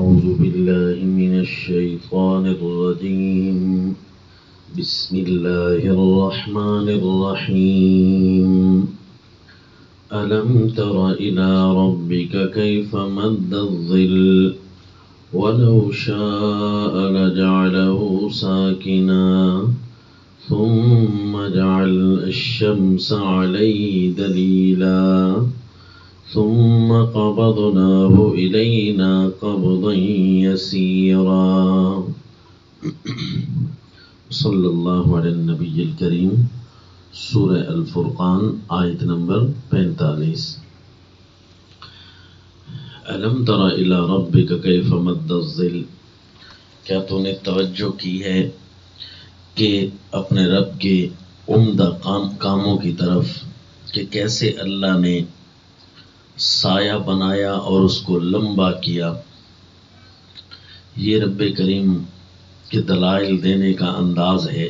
أعوذ بالله من الشيطان الرجيم بسم الله الرحمن الرحيم ألم تر إلى ربك كيف مد الظل ولو شاء لجعله ساكنا ثم جعل الشمس عليه دليلا ثم قبضناه إلينا قبضا يسيرا صلی اللہ علیہ النبی الکریم۔ سورہ الفرقان آیت نمبر 45۔ الم تر الی ربک کیف مد الظل، کیا تو نے توجہ کی ہے کہ اپنے رب کے عمدہ کاموں کی طرف کہ کیسے اللہ نے سایہ بنایا اور اس کو لمبا کیا۔ یہ رب کریم کے دلائل دینے کا انداز ہے۔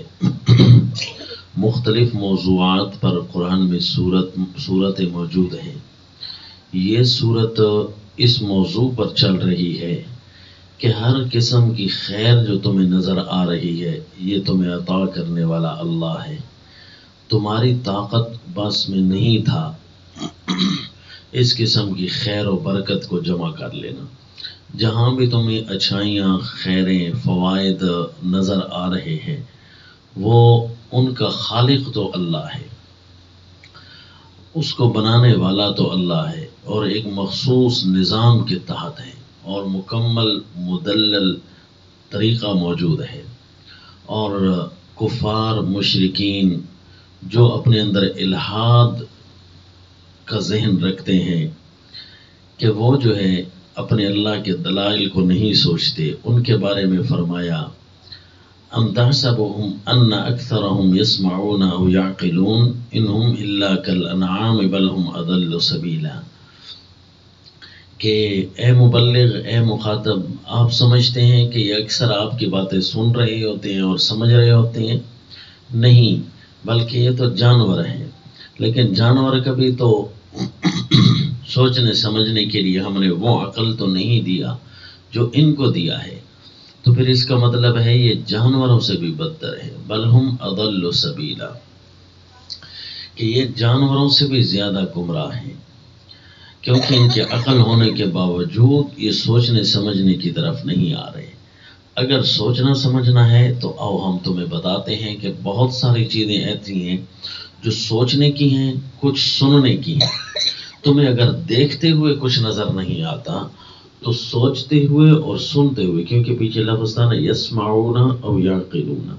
مختلف موضوعات پر قرآن میں صورتیں موجود ہیں۔ یہ صورت اس موضوع پر چل رہی ہے کہ ہر قسم کی خیر جو تمہیں نظر آ رہی ہے یہ تمہیں عطا کرنے والا اللہ ہے۔ تمہاری طاقت بس میں نہیں تھا اس قسم کی خیر و برکت کو جمع کر لینا۔ جہاں بھی تمہیں اچھائیاں، خیریں، فوائد نظر آ رہے ہیں وہ ان کا خالق تو اللہ ہے، اس کو بنانے والا تو اللہ ہے، اور ایک مخصوص نظام کے تحت ہے اور مکمل مدلل طریقہ موجود ہے۔ اور کفار مشرکین جو اپنے اندر الحاد کا ذہن رکھتے ہیں کہ وہ جو ہے اپنے اللہ کے دلائل کو نہیں سوچتے، ان کے بارے میں فرمایا ام تحسبهم ان اکثرهم يسمعون او يعقلون انهم الا كالانعام بل هم اضل سبیلا، کہ اے مبلغ، اے مخاطب، آپ سمجھتے ہیں کہ یہ اکثر آپ کی باتیں سن رہے ہوتے ہیں اور سمجھ رہے ہوتے ہیں؟ نہیں، بلکہ یہ تو جانور ہیں، لیکن جانور کبھی تو سوچنے سمجھنے کے لیے ہم نے وہ عقل تو نہیں دیا جو ان کو دیا ہے۔ تو پھر اس کا مطلب ہے یہ جانوروں سے بھی بدتر ہے، بل ہم اضل سبیلا، کہ یہ جانوروں سے بھی زیادہ گمراہ ہیں، کیونکہ ان کے عقل ہونے کے باوجود یہ سوچنے سمجھنے کی طرف نہیں آ رہے۔ اگر سوچنا سمجھنا ہے تو آؤ ہم تمہیں بتاتے ہیں کہ بہت ساری چیزیں ایسی ہیں جو سوچنے کی ہیں، کچھ سننے کی ہیں۔ تمہیں اگر دیکھتے ہوئے کچھ نظر نہیں آتا تو سوچتے ہوئے اور سنتے ہوئے، کیونکہ پیچھے لفظ تھا نا یسمعون او یعقلون،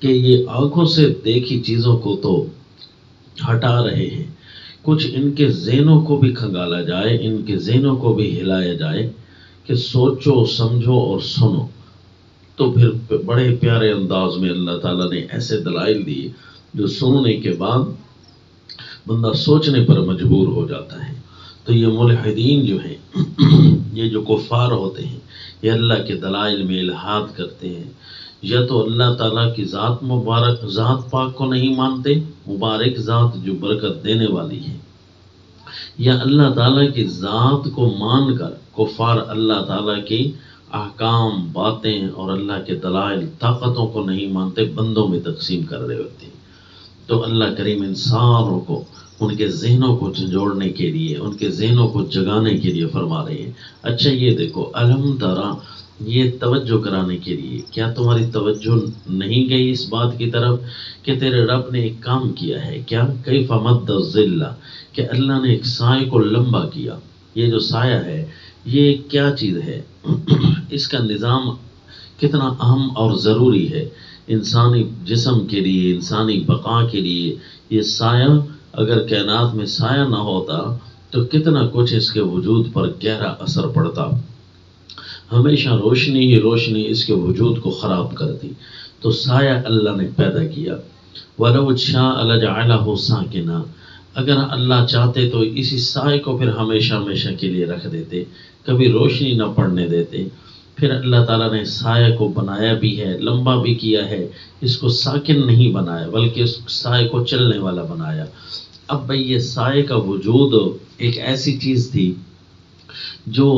کہ یہ آنکھوں سے دیکھی چیزوں کو تو ہٹا رہے ہیں، کچھ ان کے ذہنوں کو بھی کھنگالا جائے، ان کے ذہنوں کو بھی ہلایا جائے کہ سوچو، سمجھو اور سنو۔ تو پھر بڑے پیارے انداز میں اللہ تعالیٰ نے ایسے دلائل دیے جو سننے کے بعد بندہ سوچنے پر مجبور ہو جاتا ہے۔ تو یہ ملحدین جو ہیں، یہ جو کفار ہوتے ہیں، یہ اللہ کے دلائل میں الحاد کرتے ہیں، یا تو اللہ تعالیٰ کی ذات مبارک، ذات پاک کو نہیں مانتے، مبارک ذات جو برکت دینے والی ہے، یا اللہ تعالیٰ کی ذات کو مان کر کفار اللہ تعالیٰ کی احکام، باتیں اور اللہ کے دلائل، طاقتوں کو نہیں مانتے، بندوں میں تقسیم کر رہے ہوتے ہیں۔ تو اللہ کریم انسانوں کو ان کے ذہنوں کو جھنجھوڑنے کے لیے، ان کے ذہنوں کو جگانے کے لیے فرما رہے ہیں۔ اچھا یہ دیکھو، الم ترا، یہ توجہ کرانے کے لیے، کیا تمہاری توجہ نہیں گئی اس بات کی طرف کہ تیرے رب نے ایک کام کیا ہے؟ کیا؟ کیف مد الظل، کہ اللہ نے ایک سائے کو لمبا کیا۔ یہ جو سایہ ہے یہ کیا چیز ہے؟ اس کا نظام کتنا اہم اور ضروری ہے انسانی جسم کے لیے، انسانی بقا کے لیے۔ یہ سایہ، اگر کائنات میں سایہ نہ ہوتا تو کتنا کچھ اس کے وجود پر گہرا اثر پڑتا، ہمیشہ روشنی ہی روشنی اس کے وجود کو خراب کرتی۔ تو سایہ اللہ نے پیدا کیا۔ وَلَوْ شَاءَ لَجَعَلَهُ سَاكِنًا، اگر اللہ چاہتے تو اسی سائے کو پھر ہمیشہ ہمیشہ کے لیے رکھ دیتے، کبھی روشنی نہ پڑنے دیتے۔ پھر اللہ تعالیٰ نے سائے کو بنایا بھی ہے، لمبا بھی کیا ہے، اس کو ساکن نہیں بنایا بلکہ اس سائے کو چلنے والا بنایا۔ اب بھئی یہ سائے کا وجود ایک ایسی چیز تھی جو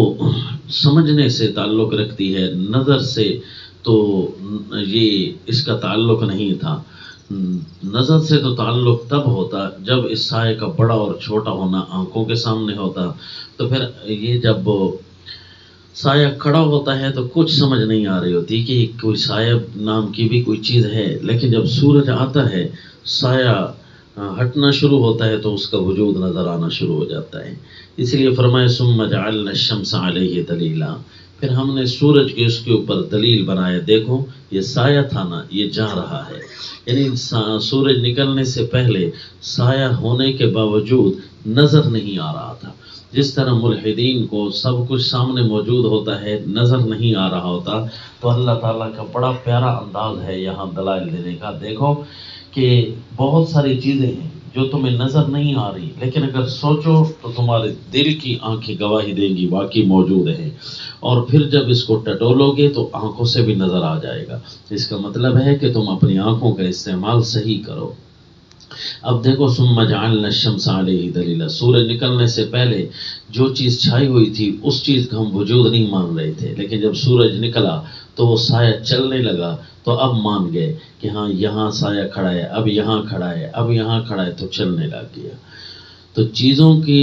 سمجھنے سے تعلق رکھتی ہے، نظر سے تو یہ اس کا تعلق نہیں تھا۔ نظر سے تو تعلق تب ہوتا جب اس سائے کا بڑا اور چھوٹا ہونا آنکھوں کے سامنے ہوتا، تو پھر یہ جب سایہ کھڑا ہوتا ہے تو کچھ سمجھ نہیں آ رہی ہوتی کہ کوئی سایہ نام کی بھی کوئی چیز ہے، لیکن جب سورج آتا ہے سایہ ہٹنا شروع ہوتا ہے تو اس کا وجود نظر آنا شروع ہو جاتا ہے۔ اس لیے فرمائے ثم جعلنا الشمس علیہ دلیلا، پھر ہم نے سورج کے اس کے اوپر دلیل بنایا، دیکھو یہ سایہ تھا نا، یہ جا رہا ہے، یعنی سورج نکلنے سے پہلے سایہ ہونے کے باوجود نظر نہیں آ رہا تھا۔ جس طرح ملحدین کو سب کچھ سامنے موجود ہوتا ہے، نظر نہیں آ رہا ہوتا، تو اللہ تعالیٰ کا بڑا پیارا انداز ہے یہاں دلائل دینے کا۔ دیکھو کہ بہت ساری چیزیں ہیں جو تمہیں نظر نہیں آ رہی، لیکن اگر سوچو تو تمہارے دل کی آنکھیں گواہی دیں گی واقعی موجود ہیں، اور پھر جب اس کو ٹٹولو گے تو آنکھوں سے بھی نظر آ جائے گا۔ اس کا مطلب ہے کہ تم اپنی آنکھوں کا استعمال صحیح کرو۔ اب دیکھو ثم جعلنا الشمس علیہ دلیلا، سورج نکلنے سے پہلے جو چیز چھائی ہوئی تھی اس چیز کا ہم وجود نہیں مان رہے تھے، لیکن جب سورج نکلا تو وہ سایہ چلنے لگا تو اب مان گئے کہ ہاں یہاں سایہ کھڑا ہے، اب یہاں کھڑا ہے، اب یہاں کھڑا ہے، تو چلنے لگ گیا۔ تو چیزوں کی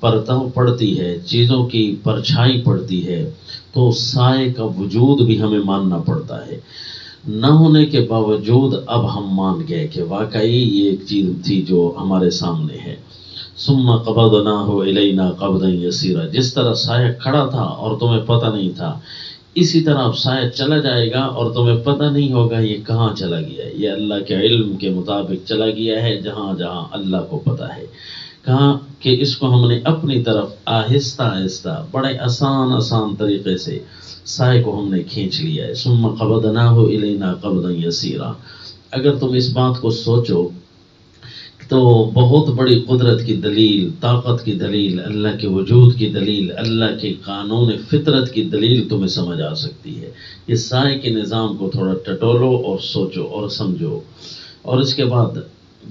پرتوں پڑتی ہے، چیزوں کی پرچھائی پڑتی ہے، تو سائے کا وجود بھی ہمیں ماننا پڑتا ہے۔ نہ ہونے کے باوجود اب ہم مان گئے کہ واقعی یہ ایک چیز تھی جو ہمارے سامنے ہے۔ ثم قبضناہ الینا قبضا یسیرا، جس طرح سایہ کھڑا تھا اور تمہیں پتہ نہیں تھا، اسی طرح اب سایہ چلا جائے گا اور تمہیں پتہ نہیں ہوگا یہ کہاں چلا گیا ہے۔ یہ اللہ کے علم کے مطابق چلا گیا ہے، جہاں جہاں اللہ کو پتہ ہے۔ کہاں کہ اس کو ہم نے اپنی طرف آہستہ آہستہ بڑے آسان طریقے سے سائے کو ہم نے کھینچ لیا ہے۔ ثم قبضناہ الینا قبضا یسیرا، اگر تم اس بات کو سوچو تو بہت بڑی قدرت کی دلیل، طاقت کی دلیل، اللہ کے وجود کی دلیل، اللہ کے قانون فطرت کی دلیل تمہیں سمجھ آ سکتی ہے۔ یہ سائے کے نظام کو تھوڑا ٹٹولو اور سوچو اور سمجھو۔ اور اس کے بعد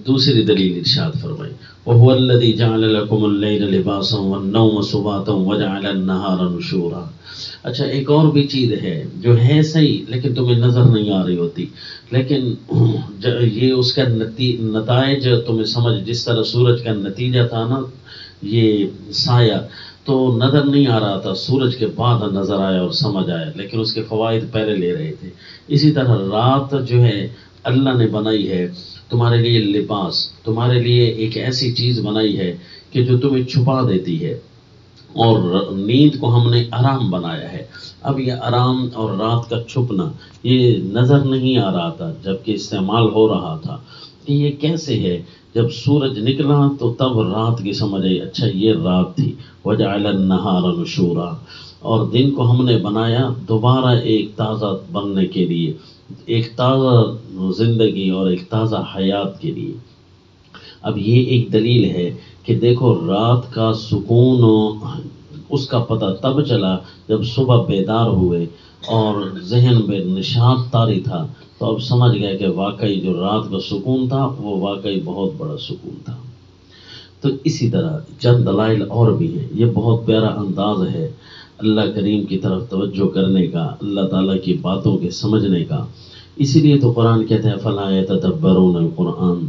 دوسری دلیل ارشاد فرمائی، وَهُوَ الَّذِي جَعَلَ لَكُمُ اللَّيْلَ لِبَاسًا وَالنَّوْمَ سُبَاتًا وَجَعَلَ النَّهَارَ نُشُورًا۔ اچھا ایک اور بھی چیز ہے جو ہے صحیح لیکن تمہیں نظر نہیں آ رہی ہوتی، لیکن یہ اس کا نتائج تمہیں سمجھ، جس طرح سورج کا نتیجہ تھا نا یہ سایہ، تو نظر نہیں آ رہا تھا، سورج کے بعد نظر آیا اور سمجھ آیا، لیکن اس کے فوائد پہلے لے رہے تھے۔ اسی طرح رات جو ہے اللہ نے بنائی ہے تمہارے لیے لباس، تمہارے لیے ایک ایسی چیز بنائی ہے کہ جو تمہیں چھپا دیتی ہے، اور نیند کو ہم نے آرام بنایا ہے۔ اب یہ آرام اور رات کا چھپنا یہ نظر نہیں آ رہا تھا جبکہ استعمال ہو رہا تھا کہ یہ کیسے ہے۔ جب سورج نکلا تو تب رات کی سمجھ آئی، اچھا یہ رات تھی۔ وَجَعَلَ النَّهَارَ نُشُورًا، اور دن کو ہم نے بنایا دوبارہ ایک تازہ بننے کے لیے، ایک تازہ زندگی اور ایک تازہ حیات کے لیے۔ اب یہ ایک دلیل ہے کہ دیکھو رات کا سکون اس کا پتہ تب چلا جب صبح بیدار ہوئے اور ذہن میں نشاط طاری تھا، تو اب سمجھ گئے کہ واقعی جو رات کا سکون تھا وہ واقعی بہت بڑا سکون تھا۔ تو اسی طرح چند دلائل اور بھی ہیں۔ یہ بہت پیارا انداز ہے اللہ کریم کی طرف توجہ کرنے کا، اللہ تعالیٰ کی باتوں کے سمجھنے کا۔ اسی لیے تو قرآن کہتے ہیں فَلَا يَتَدَبَّرُونَ الْقُرْآنَ،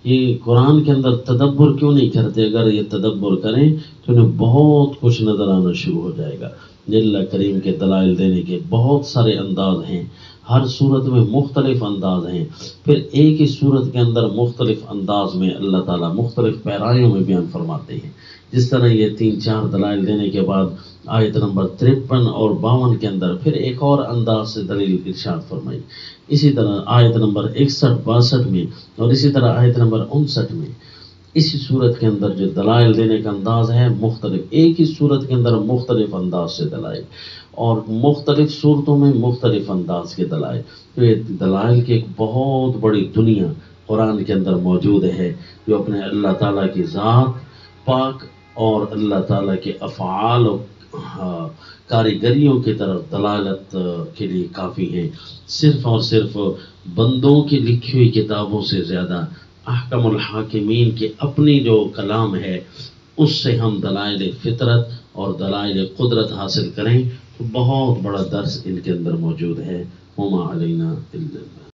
یہ قرآن کے اندر تدبر کیوں نہیں کرتے؟ اگر یہ تدبر کریں تو انہیں بہت کچھ نظر آنا شروع ہو جائے گا۔ اللہ کریم کے دلائل دینے کے بہت سارے انداز ہیں، ہر صورت میں مختلف انداز ہیں، پھر ایک ہی صورت کے اندر مختلف انداز میں اللہ تعالیٰ مختلف پیرایوں میں بیان فرماتے ہیں۔ جس طرح یہ 3-4 دلائل دینے کے بعد آیت نمبر 53 اور 52 کے اندر پھر ایک اور انداز سے دلیل ارشاد فرمائی، اسی طرح آیت نمبر 61-62 میں، اور اسی طرح آیت نمبر 59 میں، اسی صورت کے اندر جو دلائل دینے کا انداز ہے مختلف، ایک ہی صورت کے اندر مختلف انداز سے دلائل، اور مختلف صورتوں میں مختلف انداز کے دلائل۔ تو یہ دلائل کی ایک بہت بڑی دنیا قرآن کے اندر موجود ہے جو اپنے اللہ تعالیٰ کی ذات پاک اور اللہ تعالیٰ کے افعال و کاریگریوں کی طرف دلالت کے لیے کافی ہے۔ صرف اور صرف بندوں کی لکھی ہوئی کتابوں سے زیادہ احکم الحاکمین کے اپنی جو کلام ہے اس سے ہم دلائل فطرت اور دلائل قدرت حاصل کریں تو بہت بڑا درس ان کے اندر موجود ہے. وما علینا الا